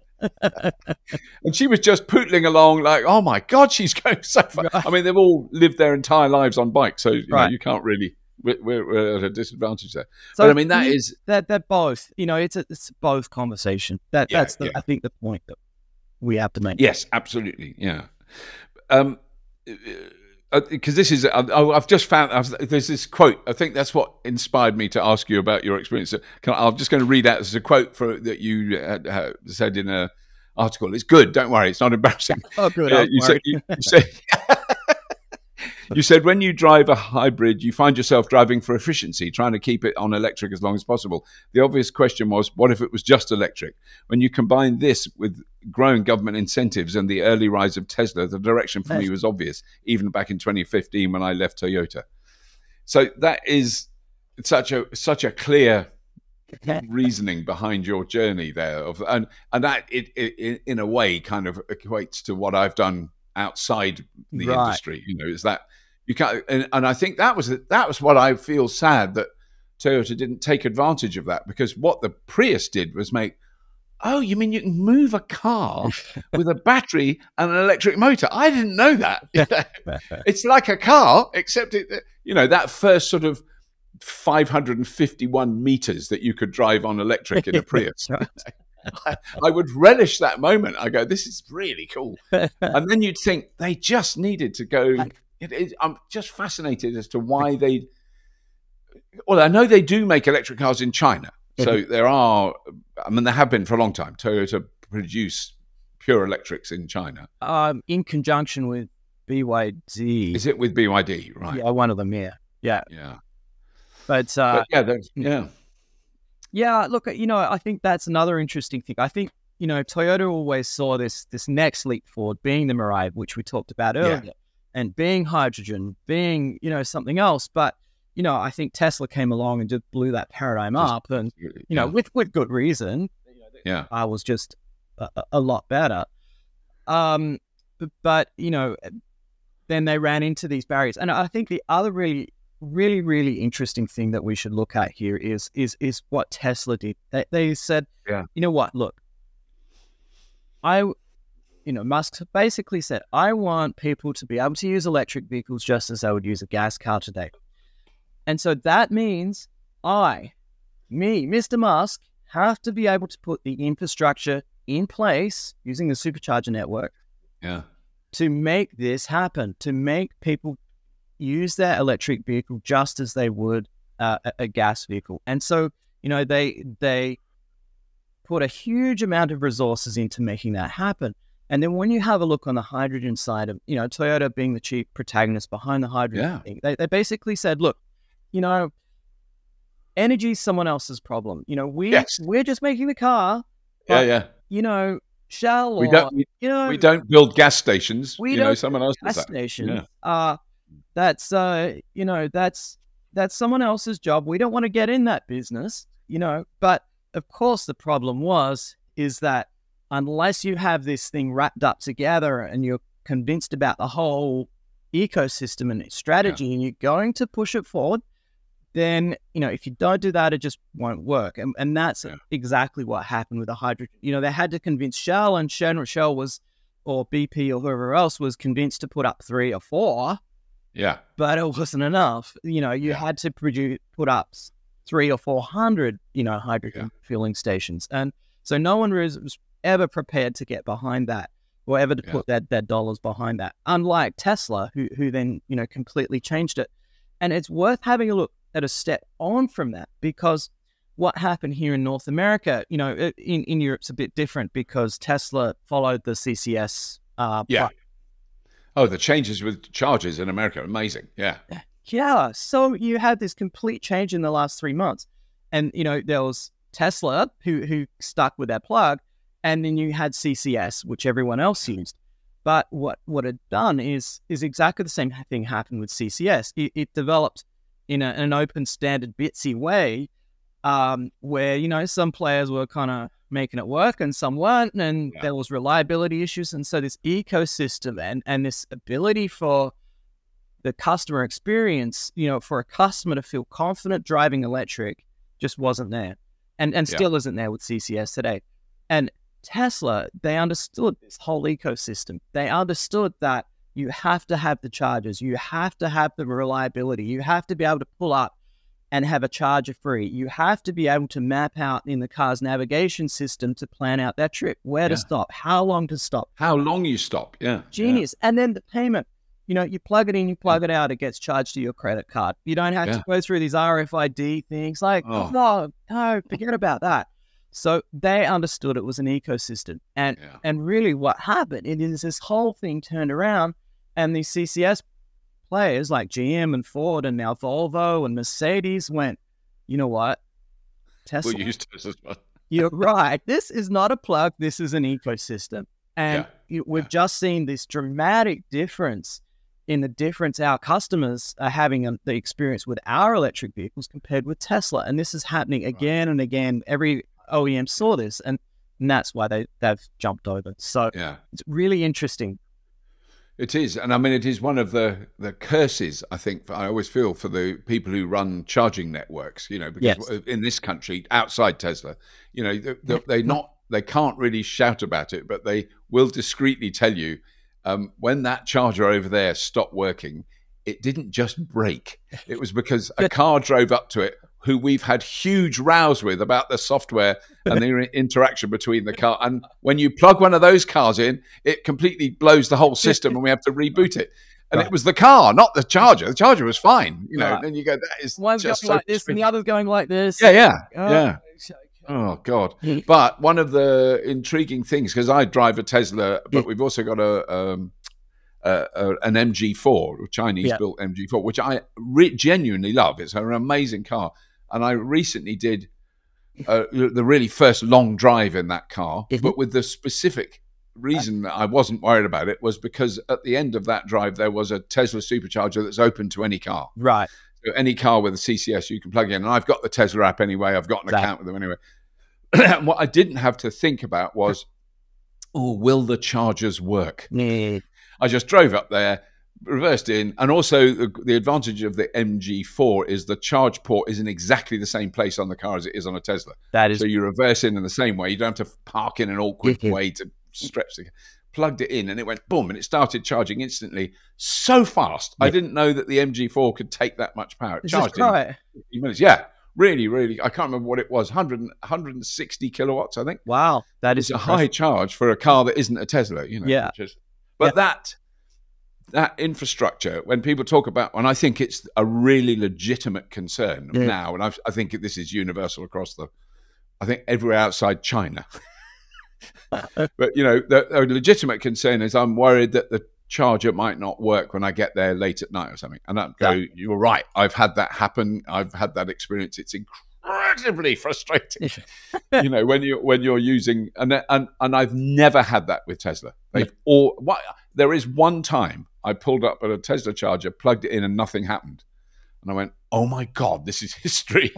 And she was just pootling along like, oh my God, she's going so fast. Right. I mean, they've all lived their entire lives on bikes, so you can't really, we're at a disadvantage there. So, but I mean, they're both, it's both conversation. That's I think the point that we have to make. Yes, absolutely. Yeah. Because this is, I've just found, there's this quote. I think that's what inspired me to ask you about your experience. I'm just going to read out. This is a quote that you said in an article. It's good. Don't worry. It's not embarrassing. Oh, good. You said, when you drive a hybrid, you find yourself driving for efficiency, trying to keep it on electric as long as possible. The obvious question was, what if it was just electric? When you combine this with growing government incentives and the early rise of Tesla, the direction for me was obvious, even back in 2015 when I left Toyota. So that is such a clear reasoning behind your journey there, and that it in a way kind of equates to what I've done outside the industry. Is that you can't, and I think that was what I feel sad that Toyota didn't take advantage of that, because what the Prius did was make, oh, you mean you can move a car with a battery and an electric motor? I didn't know that. It's like a car, except that first sort of 551 meters that you could drive on electric in a Prius. I would relish that moment. I go, this is really cool. And then you'd think they just needed to go. I'm just fascinated as to why they. Well, I know they do make electric cars in China. So there are, there have been for a long time. Toyota produce pure electrics in China. In conjunction with BYD. Is it with BYD? Right. Yeah, one of them, yeah. Yeah. But yeah, look, I think that's another interesting thing. I think, Toyota always saw this next leap forward being the Mirai, which we talked about earlier, and being hydrogen, being, something else. But, I think Tesla came along and just blew that paradigm up, and, with good reason. I was just a lot better. But, then they ran into these barriers. And I think the other really, really interesting thing that we should look at here is what Tesla did. They said, you know what, look, Musk basically said, I want people to be able to use electric vehicles just as they would use a gas car today. And so that means Mr. Musk, have to be able to put the infrastructure in place using the supercharger network to make this happen, to make people use their electric vehicle just as they would a gas vehicle. And so, they put a huge amount of resources into making that happen. And then when you have a look on the hydrogen side of, Toyota being the chief protagonist behind the hydrogen thing, they basically said, look, energy is someone else's problem. We're just making the car. But, Shell or, we don't build gas stations. Someone else does that. Stations. That's someone else's job. We don't want to get in that business, But of course, the problem is that unless you have this thing wrapped up together and you're convinced about the whole ecosystem and its strategy, and you're going to push it forward, then, if you don't do that, it just won't work. And that's exactly what happened with the hydrogen. They had to convince Shell, and Shell was, or BP or whoever else was convinced to put up 3 or 4. Yeah. But it wasn't enough. You had to put up 300 or 400, hydrogen filling stations. And so no one was ever prepared to get behind that or ever to put their dollars behind that. Unlike Tesla, who then, completely changed it. And it's worth having a look at a step on from that, because what happened here in North America, in Europe's a bit different because Tesla followed the CCS. Oh, the changes with charges in America, amazing. Yeah. Yeah. So you had this complete change in the last 3 months. And, there was Tesla who stuck with their plug, and then you had CCS, which everyone else used. But what it done is exactly the same thing happened with CCS. It developed in an open standard bitsy way, where, some players were kind of making it work and some weren't, and there was reliability issues. And so this ecosystem and this ability for the customer experience, for a customer to feel confident driving electric just wasn't there, and still isn't there with CCS today. And Tesla, they understood this whole ecosystem. They understood that you have to have the chargers, you have to have the reliability, you have to be able to pull up and have a charger free. You have to be able to map out in the car's navigation system to plan out that trip, where to stop, how long to stop. How long you stop, Genius. And then the payment, you plug it in, you plug it out, it gets charged to your credit card. You don't have to go through these RFID things no, forget about that. So they understood it was an ecosystem. And really what happened is this whole thing turned around, and these CCS players like GM and Ford and now Volvo and Mercedes went, you know what, Tesla, we'll use Tesla as well. You're right. This is not a plug. This is an ecosystem. And we've just seen this dramatic difference in the difference our customers are having the experience with our electric vehicles compared with Tesla. And this is happening again and again. Every OEM saw this, and that's why they've jumped over. So it's really interesting. It is. And I mean, it is one of the curses, I think, I always feel for the people who run charging networks, because in this country, outside Tesla, they can't really shout about it, but they will discreetly tell you, when that charger over there stopped working, it didn't just break. It was because a car drove up to it who we've had huge rows with about the software and the interaction between the car. And when you plug one of those cars in, it completely blows the whole system and we have to reboot it. And it was the car, not the charger. The charger was fine, And you go, that is one's just going like this and the other's going like this. Yeah. Oh, God. But one of the intriguing things, because I drive a Tesla, but we've also got an MG4, a Chinese-built MG4, which I genuinely love. It's an amazing car. And I recently did the really first long drive in that car, but with the specific reason that I wasn't worried about it was because at the end of that drive, there was a Tesla supercharger that's open to any car. Right. So any car with a CCS you can plug in. And I've got the Tesla app anyway. I've got an account with them anyway. What I didn't have to think about was, will the chargers work? I just drove up there, reversed in, and also the advantage of the MG4 is the charge port is in exactly the same place on the car as it is on a Tesla. So you reverse in the same way. You don't have to park in an awkward way to stretch the... Plugged it in and it went boom, and it started charging instantly so fast. I didn't know that the MG4 could take that much power. It charged in 15 minutes. Really, really, I can't remember what it was, 160 kilowatts, I think. Wow, that is a high charge for a car that isn't a Tesla, Yeah. Which is, but that infrastructure, when people talk about, and I think it's a really legitimate concern now, and I think this is universal across I think everywhere outside China. But the legitimate concern is I'm worried that the charger might not work when I get there late at night or something. And I go, you're right. I've had that happen. I've had that experience. It's incredibly frustrating. When you're using, and I've never had that with Tesla. There is one time I pulled up at a Tesla charger, plugged it in, and nothing happened. And I went, oh my God, this is history.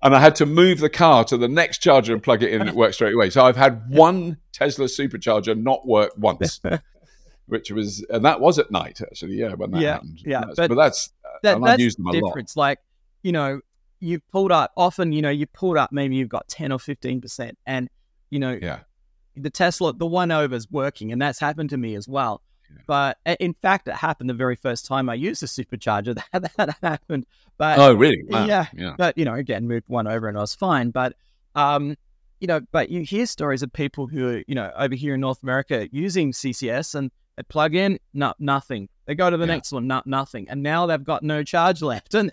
And I had to move the car to the next charger and plug it in, and it worked straight away. So I've had one Tesla supercharger not work once, and that was at night, actually, when that happened. Yeah, but that's I've used them a lot. It's like, you pulled up, often, you pulled up, maybe you've got 10 or 15%, and, the Tesla, the 1 over is working, and that's happened to me as well. But in fact, it happened the very first time I used a supercharger. That happened. But oh, really? Wow. Yeah. But again, moved 1 over and I was fine. But but you hear stories of people who are, over here in North America using CCS, and they plug in, nothing. They go to the next one, nothing. And now they've got no charge left, and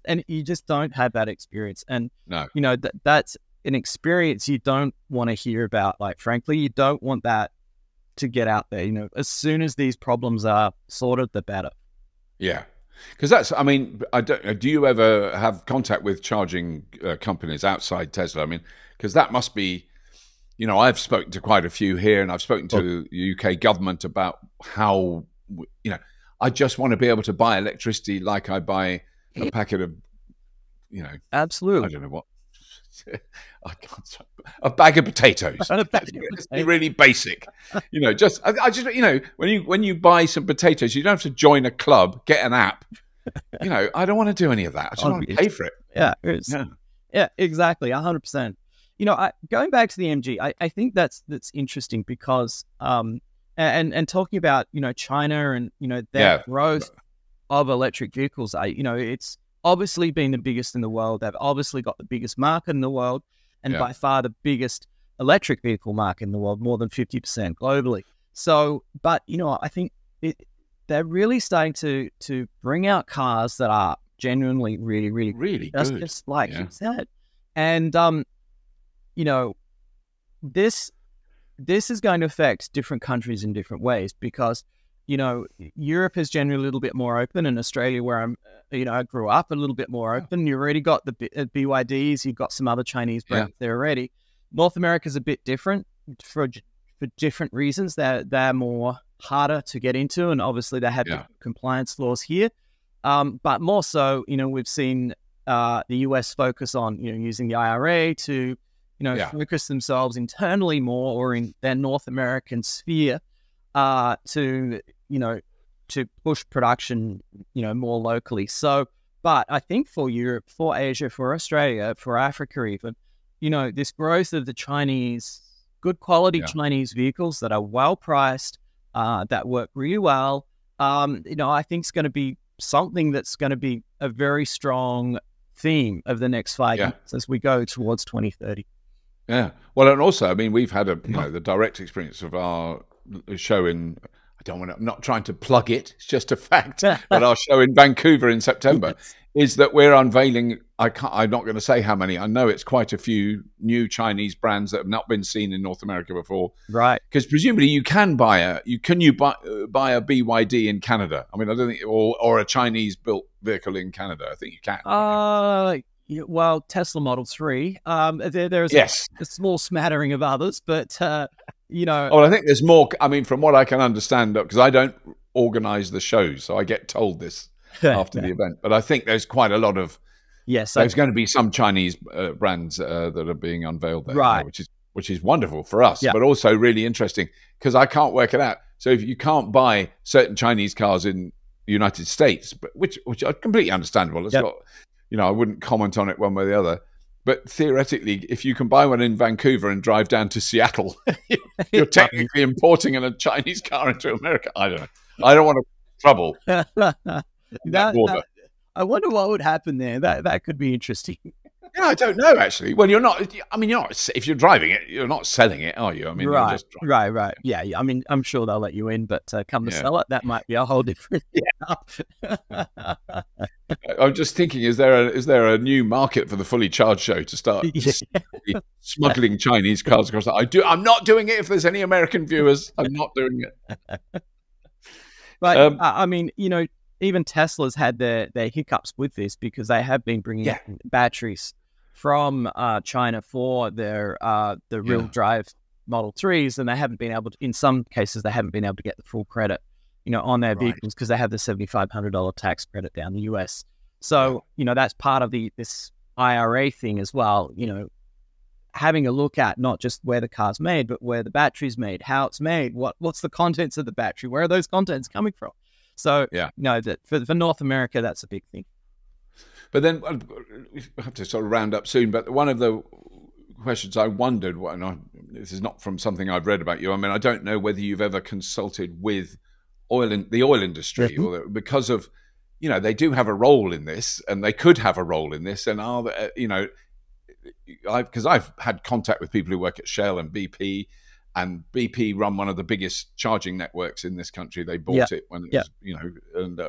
and you just don't have that experience. And that's an experience you don't want to hear about. Like, frankly, you don't want that to get out there. As soon as these problems are sorted, the better. Yeah. Because do you ever have contact with charging companies outside Tesla? Because that must be, I've spoken to quite a few here, and I've spoken to the UK government about how, I just want to be able to buy electricity like I buy a packet of, Absolutely. I don't know what. A bag of potatoes. Really basic. When you buy some potatoes, you don't have to join a club, get an app. I don't want to do any of that. I just want to pay for it. Yeah, exactly, 100%. Going back to the MG, I think that's interesting because and talking about China and their growth of electric vehicles. It's obviously been the biggest in the world. They've obviously got the biggest market in the world, and by far the biggest electric vehicle market in the world, more than 50% globally. So, but I think they're really starting to bring out cars that are genuinely really good, just like you said. And this is going to affect different countries in different ways, because Europe is generally a little bit more open, and Australia, where I grew up, a little bit more open. You've already got the BYDs, you've got some other Chinese brands there already. North America's a bit different for different reasons. They're more harder to get into, and obviously they have compliance laws here. But more so, we've seen the US focus on using the IRA to focus themselves internally more, or in their North American sphere, to push production, more locally. So, but I think for Europe, for Asia, for Australia, for Africa even, this growth of the Chinese, good quality Chinese vehicles that are well priced, that work really well, I think it's going to be something that's going to be a very strong theme of the next 5 years as we go towards 2030. Yeah. Well, and also, we've had the direct experience of our show in, I'm not trying to plug it, it's just a fact, but our show in Vancouver in September is that we're unveiling, I'm not going to say how many, I know it's quite a few new Chinese brands that have not been seen in North America before. Right. Because presumably you can buy a BYD in Canada? I don't think, or a Chinese built vehicle in Canada. I think you can. Well, Tesla Model 3. There's a small smattering of others, but Oh, I think there's more. From what I can understand, because I don't organize the shows, so I get told this after the event. But I think there's quite a lot of. There's going to be some Chinese brands that are being unveiled there, right? Which is wonderful for us, but also really interesting because I can't work it out. So if you can't buy certain Chinese cars in the United States, but which are completely understandable, it's got. I wouldn't comment on it one way or the other. But theoretically, if you can buy one in Vancouver and drive down to Seattle, you're technically importing a Chinese car into America. I don't know. I don't want to trouble that border. I wonder what would happen there. That could be interesting. Yeah, I don't know actually. Well, you're not. I mean, you're not. If you're driving it, you're not selling it, are you? I mean, you're Right, just driving. right. Yeah. I mean, I'm sure they'll let you in, but come to Yeah. sell it, that might be a whole different. I'm just thinking: is there a new market for the fully charged show to start smuggling Chinese cars across? I'm not doing it. If there's any American viewers, I'm not doing it. But I mean, even Tesla's had their hiccups with this because they have been bringing in batteries from China for their the real drive Model 3s, and they haven't been able to. In some cases, they haven't been able to get the full credit, on their vehicles because they have the $7,500 tax credit down the US. So that's part of this IRA thing as well. Having a look at not just where the car's made, but where the battery's made, how it's made, what's the contents of the battery, where are those contents coming from? So, that for North America, that's a big thing. But then we have to sort of round up soon. But one of the questions I wondered, this is not from something I've read about you. I mean, I don't know whether you've ever consulted with the oil industry, or because of, they do have a role in this, and they could have a role in this, and are there, because I've had contact with people who work at Shell and BP, and BP run one of the biggest charging networks in this country. They bought it when it was, and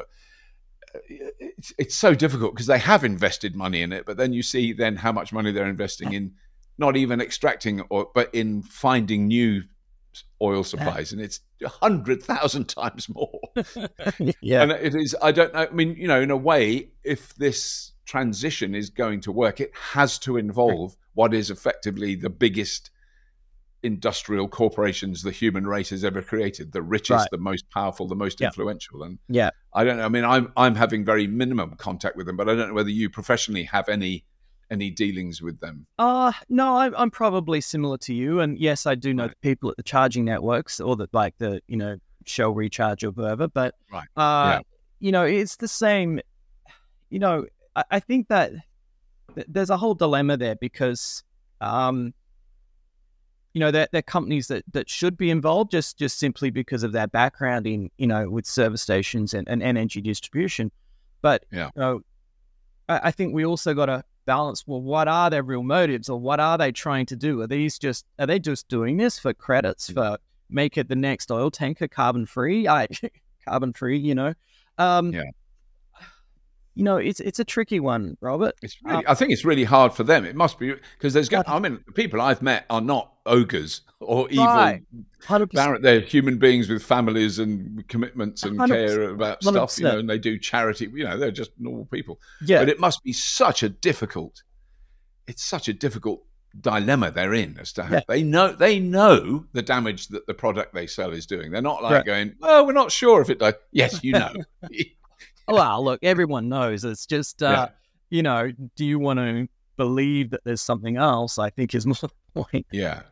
it's so difficult because they have invested money in it, but then you see then how much money they're investing in not even extracting oil, but in finding new oil supplies, and it's 100,000 times more. And it is. I don't know. I mean, in a way, if this transition is going to work, it has to involve what is effectively the biggest industrial corporations the human race has ever created, the richest, the most powerful, the most influential. And I don't know. I mean, I'm having very minimum contact with them, but I don't know whether you professionally have any dealings with them. No, I'm probably similar to you, and yes, I do know the people at the charging networks, or the Shell Recharge or whoever. But it's the same. I think that there's a whole dilemma there because they're companies that should be involved just simply because of their background in with service stations and energy distribution. But I think we also got to balance, well, what are their real motives, or what are they trying to do? Are they just doing this for credits, for make it the next oil tanker carbon free? Carbon free, it's a tricky one, Robert. It's really, I think it's really hard for them. It must be because the people I've met are not ogres or evil. 100%. They're human beings with families and commitments and 100%. Care about stuff, and they do charity. They're just normal people. Yeah. But it must be such a difficult dilemma they're in as to how they know the damage that the product they sell is doing. They're not like going, well, we're not sure if it does. Yes, Well, look, everyone knows. It's just, do you want to believe that there's something else? I think is more the point. Yeah.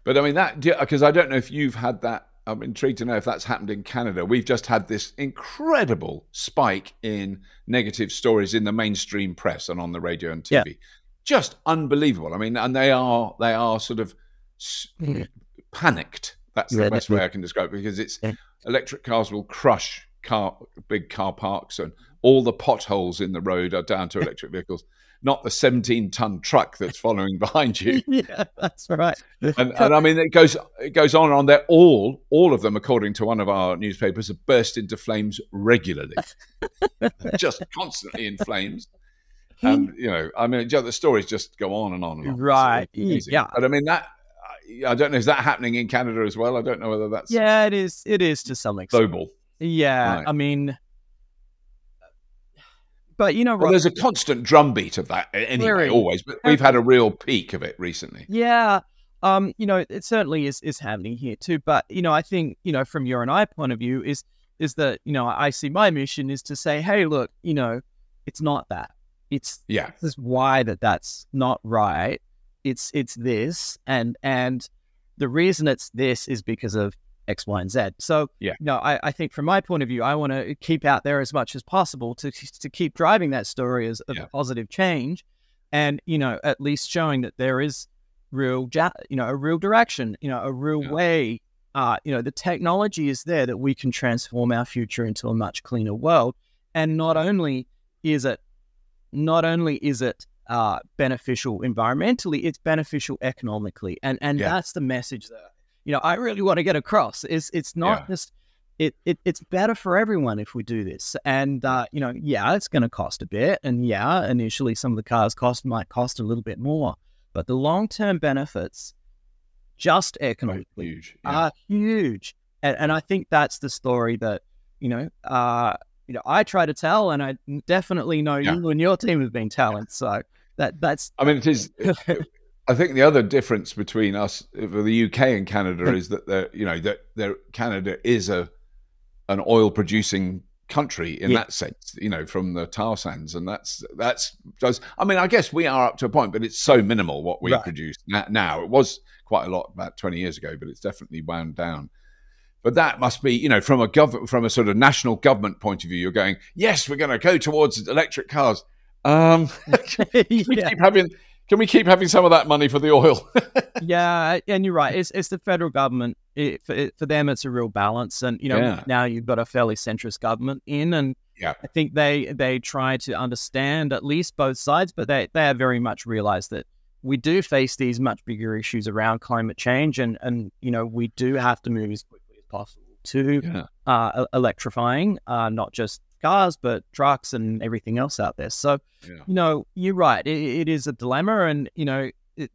But I mean, because I don't know if you've had that. I'm intrigued to know if that's happened in Canada. We've just had this incredible spike in negative stories in the mainstream press and on the radio and TV. Yeah. Just unbelievable. I mean, and they are sort of panicked. That's the best way I can describe it, because it's electric cars will crush big car parks, and all the potholes in the road are down to electric vehicles, not the 17-ton truck that's following behind you. Yeah, that's right. And I mean, it goes on and on. They're all of them, according to one of our newspapers, have burst into flames regularly, just constantly in flames. And I mean, the stories just go on and on and on. Right? Yeah. But I mean, that I don't know. Is that happening in Canada as well? I don't know whether that's it is. It is to some extent global. Yeah, right. I mean, but there's a constant drumbeat of that anyway, always. But we've had a real peak of it recently. Yeah, it certainly is happening here too. But I think from your and I point of view is that I see my mission is to say, hey, look, it's not that. This is why that's not right. It's this, and the reason it's this is because of X, Y, and Z. So, I think from my point of view, I want to keep out there as much as possible to keep driving that story as a positive change, and at least showing that there is real, a real direction, a real way. The technology is there that we can transform our future into a much cleaner world, And not only is it beneficial environmentally, it's beneficial economically, and that's the message that I really want to get across. It's not just it's better for everyone if we do this, and it's going to cost a bit, and initially some of the cars might cost a little bit more, but the long-term benefits, just economically, are huge, and I think that's the story that I try to tell, and I definitely know you and your team have been telling. So that's. I mean, it is. I think the other difference between us, the UK and Canada, is that Canada is an oil producing country in that sense. From the tar sands, and that's. I mean, I guess we are up to a point, but it's so minimal what we produce now. It was quite a lot about 20 years ago, but it's definitely wound down. But that must be, from a sort of national government point of view, you're going, yes, we're going to go towards electric cars. Can we keep having some of that money for the oil? Yeah, and you're right. It's the federal government. For them, it's a real balance. And, now you've got a fairly centrist government in, and I think they try to understand at least both sides, but they have very much realized that we do face these much bigger issues around climate change, and we do have to move as quickly possible to electrifying, not just cars, but trucks and everything else out there. So, you're right. It is a dilemma, and,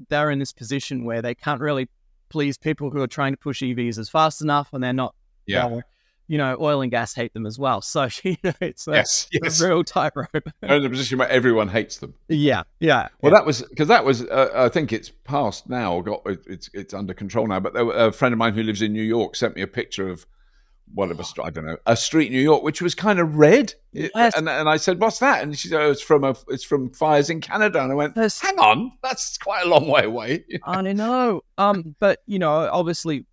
they're in this position where they can't really please people who are trying to push EVs as fast enough, and they're not, oil and gas hate them as well. So, it's a real tightrope. They're in a position where everyone hates them. Yeah. Well, that was, I think it's passed now, it's under control now, but a friend of mine who lives in New York sent me a picture of I don't know, a street in New York, which was kind of red. Yes. And I said, what's that? And she said, oh, it's from fires in Canada. And I went, hang on, that's quite a long way away. I know. But, obviously,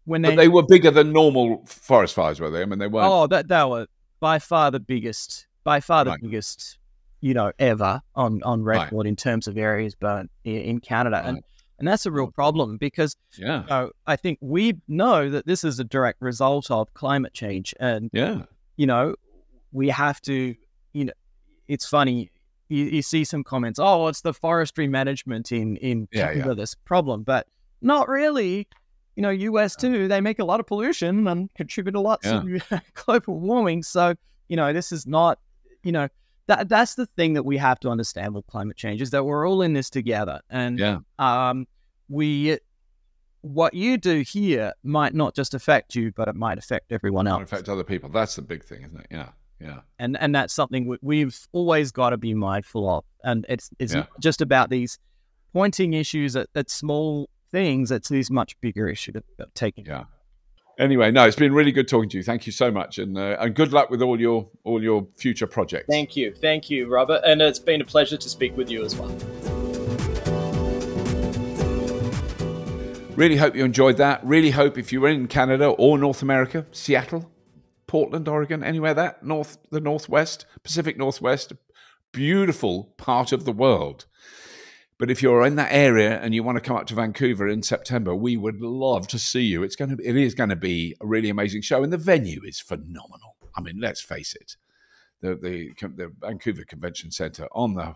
when they were bigger than normal forest fires, were they? I mean, they weren't. Oh, they were by far the biggest, ever on record in terms of areas burnt in Canada. Right. And that's a real problem because I think we know that this is a direct result of climate change. And, we have to, it's funny, you see some comments, oh, it's the forestry management in Canada, this problem, but not really. US too, they make a lot of pollution and contribute a lot to global warming. So, this is not, that's the thing that we have to understand with climate change, is that we're all in this together. And what you do here might not just affect you, but it might affect everyone else. It might affect other people. That's the big thing, isn't it? Yeah. And that's something we've always got to be mindful of. And it's not just about these pointing issues at small things. It's these much bigger issues that taking. Yeah. Anyway, no, it's been really good talking to you. Thank you so much, and good luck with all your future projects. Thank you, Robert, and it's been a pleasure to speak with you as well. Really hope you enjoyed that. Really hope if you were in Canada or North America, Seattle, Portland, Oregon, anywhere the Northwest, Pacific Northwest, beautiful part of the world. But if you're in that area and you want to come up to Vancouver in September, we would love to see you. It is going to be a really amazing show, and the venue is phenomenal. I mean, let's face it, the Vancouver Convention Centre on the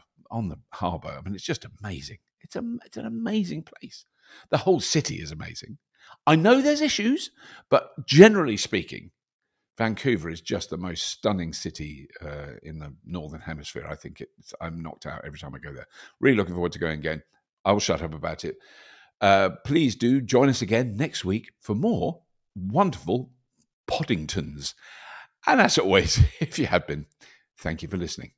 harbour. I mean, it's just amazing. It's an amazing place. The whole city is amazing. I know there's issues, but generally speaking, Vancouver is just the most stunning city in the Northern Hemisphere. I think I'm knocked out every time I go there. Really looking forward to going again. I will shut up about it. Please do join us again next week for more wonderful Poddingtons. And as always, if you have been, thank you for listening.